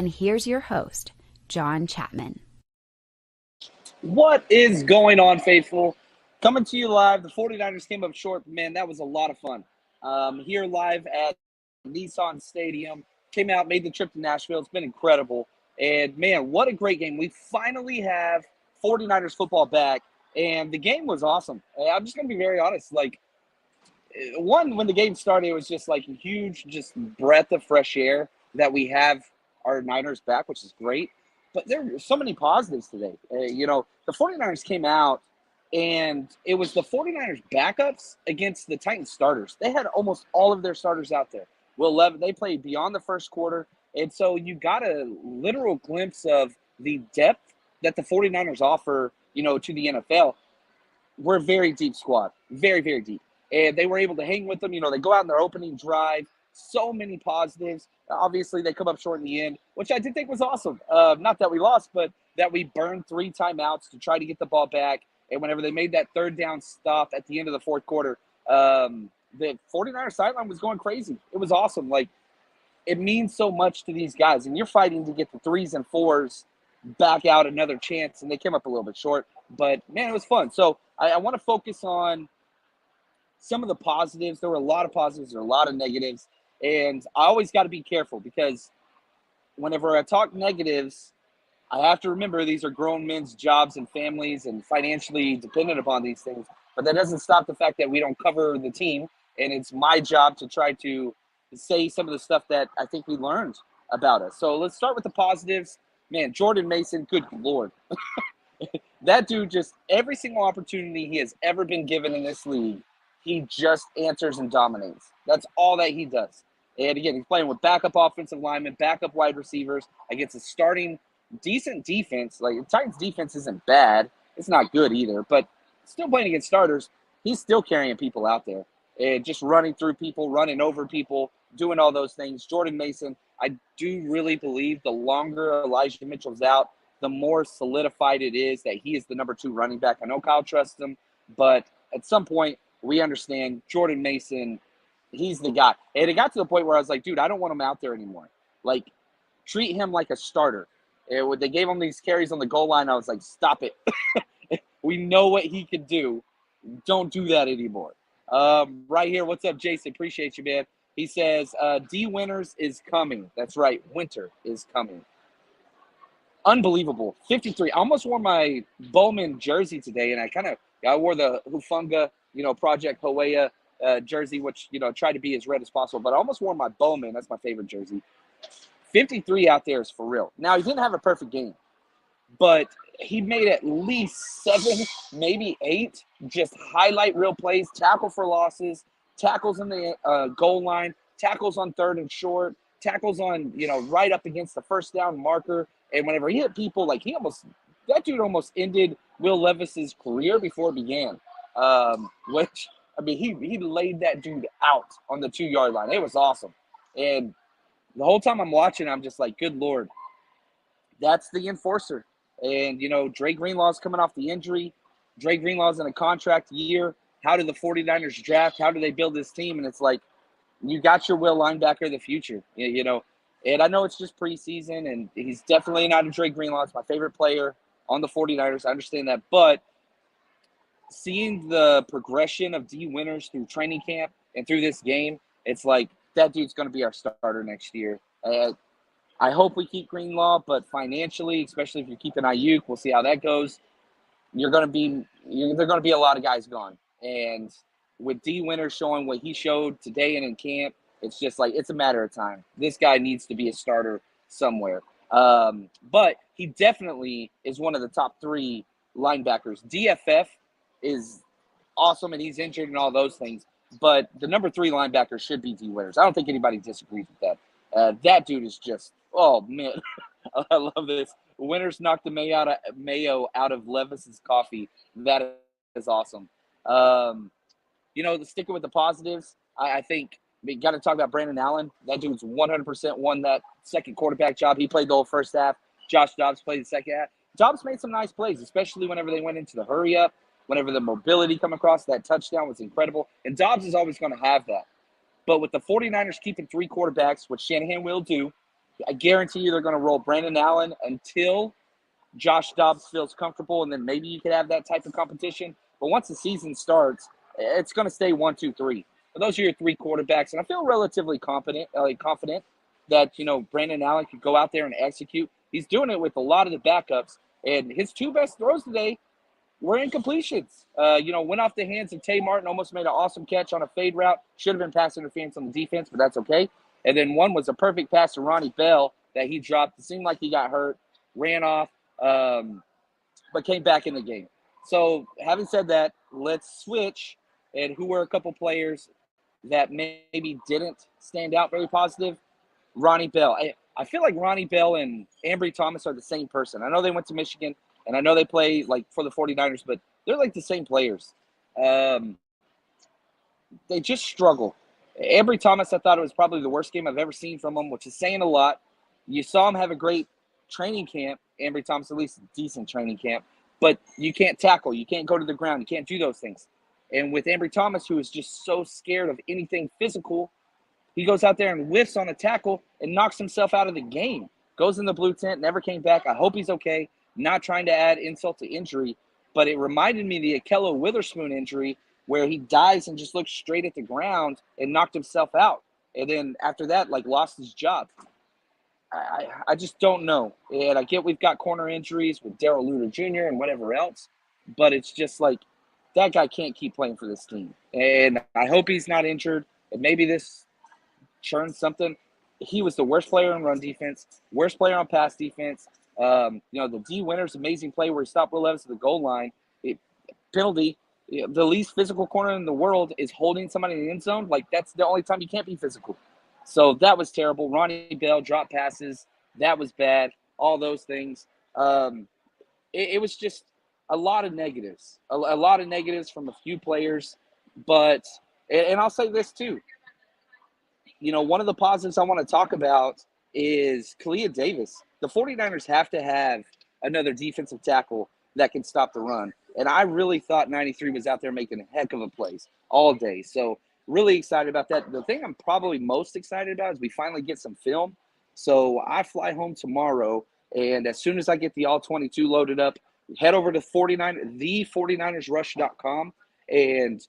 And here's your host, John Chapman. What is going on, faithful? Coming to you live. The 49ers came up short. Man, that was a lot of fun. Here live at Nissan Stadium. Came out, made the trip to Nashville. It's been incredible. And, man, what a great game. We finally have 49ers football back, and the game was awesome. I'm just going to be very honest. When the game started, it was just like a huge just breath of fresh air that we have our Niners back, which is great. But there were so many positives today. The 49ers came out, and it was the 49ers backups against the Titans starters. They had almost all of their starters out there. Will Levis, they played beyond the first quarter. And so you got a literal glimpse of the depth that the 49ers offer, to the NFL. We're a very deep squad, very, very deep. And they were able to hang with them. They go out in their opening drive. So many positives. Obviously, they come up short in the end, which I did think was awesome. Not that we lost, but that we burned 3 timeouts to try to get the ball back. And whenever they made that third down stop at the end of the fourth quarter, the 49ers sideline was going crazy. It was awesome. It means so much to these guys. And you're fighting to get the 3s and 4s back out another chance. And they came up a little bit short. But, man, it was fun. So I want to focus on some of the positives. There were a lot of positives. There were a lot of negatives. And I always got to be careful because whenever I talk negatives, I have to remember these are grown men's jobs and families and financially dependent upon these things. But that doesn't stop the fact that we don't cover the team. And it's my job to try to say some of the stuff that I think we learned about us. So let's start with the positives. Man, Jordan Mason, good Lord. That dude just, every single opportunity he has ever been given in this league, he just answers and dominates. That's all that he does. And again, he's playing with backup offensive linemen, backup wide receivers against a starting decent defense. The Titans defense isn't bad. It's not good either, but still playing against starters, he's still carrying people out there and just running through people, running over people, doing all those things. Jordan Mason, I do really believe the longer Elijah Mitchell's out, the more solidified it is that he is the number 2 running back. I know Kyle trusts him, but at some point we understand Jordan Mason, he's the guy. And it got to the point where I was like, dude, I don't want him out there anymore. Treat him like a starter. And they gave him these carries on the goal line. I was like, stop it. We know what he can do. Don't do that anymore. Right here, what's up, Jason? Appreciate you, man. He says, D Winters is coming. That's right. Winter is coming. Unbelievable. 53. I almost wore my Bowman jersey today, and I wore the Hufunga, Project Hawaii jersey, which, tried to be as red as possible. But I almost wore my Bowman. That's my favorite jersey. 53 out there is for real. Now, he didn't have a perfect game, but he made at least 7, maybe 8 just highlight real plays, tackle for losses, tackles in the goal line, tackles on 3rd and short, tackles on, right up against the first down marker. And whenever he hit people, that dude almost ended Will Levis's career before it began. He laid that dude out on the 2-yard line. It was awesome. And the whole time I'm watching, I'm just like, good Lord, that's the enforcer. And, Dre Greenlaw's coming off the injury. Dre Greenlaw's in a contract year. How do the 49ers draft? How do they build this team? And it's like, you got your will linebacker of the future, And I know it's just preseason, and he's definitely not a Dre Greenlaw. It's my favorite player on the 49ers. I understand that. But seeing the progression of D Winters through training camp and through this game, it's like that dude's going to be our starter next year. I hope we keep Greenlaw, but financially, especially if you're keeping Ayuk, we'll see how that goes. There are going to be a lot of guys gone. And with D Winters showing what he showed today and in camp, it's just it's a matter of time. This guy needs to be a starter somewhere. But he definitely is one of the top 3 linebackers. DFF is awesome, and he's injured and all those things. But the number 3 linebacker should be D Winters. I don't think anybody disagrees with that. That dude is just, oh, man. I love this. Winters knocked the mayo out of Levis's coffee. That is awesome. Sticking with the positives, I think we got to talk about Brandon Allen. That dude's 100% won that second quarterback job. He played the whole first half. Josh Dobbs played the second half. Dobbs made some nice plays, especially whenever they went into the hurry up, whenever the mobility come across. That touchdown was incredible. And Dobbs is always going to have that. But with the 49ers keeping 3 quarterbacks, which Shanahan will do, I guarantee you they're going to roll Brandon Allen until Josh Dobbs feels comfortable, and then maybe you could have that type of competition. But once the season starts, it's going to stay 1, 2, 3. But those are your three quarterbacks, and I feel relatively confident that Brandon Allen could go out there and execute. He's doing it with a lot of the backups, and his two best throws today were incompletions. Went off the hands of Tay Martin, almost made an awesome catch on a fade route. Should have been pass interference on the defense, but that's okay. And then one was a perfect pass to Ronnie Bell that he dropped. It seemed like he got hurt, ran off, but came back in the game. So having said that, let's switch. And who were a couple players that maybe didn't stand out very positive? Ronnie Bell. I feel like Ronnie Bell and Ambry Thomas are the same person. I know they went to Michigan, and I know they play like for the 49ers, but they're like the same players. They just struggle. Ambry Thomas, I thought it was probably the worst game I've ever seen from him, which is saying a lot. You saw him have a great training camp, Ambry Thomas, at least a decent training camp, but you can't tackle. You can't go to the ground. You can't do those things. And with Ambry Thomas, who is just so scared of anything physical, he goes out there and whiffs on a tackle and knocks himself out of the game. Goes in the blue tent, never came back. I hope he's okay. Not trying to add insult to injury, but it reminded me of the Akello Witherspoon injury where he dives and just looks straight at the ground and knocked himself out. And then after that, lost his job. I just don't know. And I get we've got corner injuries with Darrell Luter Jr. and whatever else, but it's just that guy can't keep playing for this team. And I hope he's not injured. And maybe this churns something. He was the worst player in run defense, worst player on pass defense. The D Winters amazing play where he stopped Will Levis at the goal line. Penalty. The least physical corner in the world is holding somebody in the end zone. That's the only time you can't be physical. So that was terrible. Ronnie Bell drop passes. That was bad. All those things. It was just a lot of negatives. A lot of negatives from a few players. But, and I'll say this too. One of the positives I want to talk about is Kalia Davis. The 49ers have to have another defensive tackle that can stop the run. And I really thought 93 was out there making a heck of a plays all day. So really excited about that. The thing I'm probably most excited about is we finally get some film. So I fly home tomorrow, and as soon as I get the all-22 loaded up, head over to the49ersrush.com and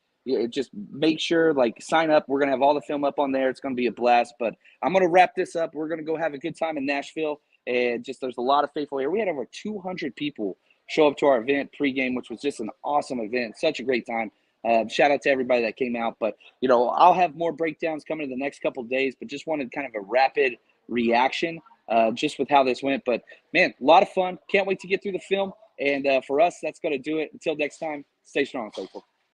just make sure, sign up. We're going to have all the film up on there. It's going to be a blast. But I'm going to wrap this up. We're going to go have a good time in Nashville. And there's a lot of faithful here. We had over 200 people show up to our event pregame, which was just an awesome event. Such a great time. Shout out to everybody that came out. But, I'll have more breakdowns coming in the next couple of days, but just wanted kind of a rapid reaction just with how this went. But, man, a lot of fun. Can't wait to get through the film. And for us, that's going to do it. Until next time, stay strong, faithful.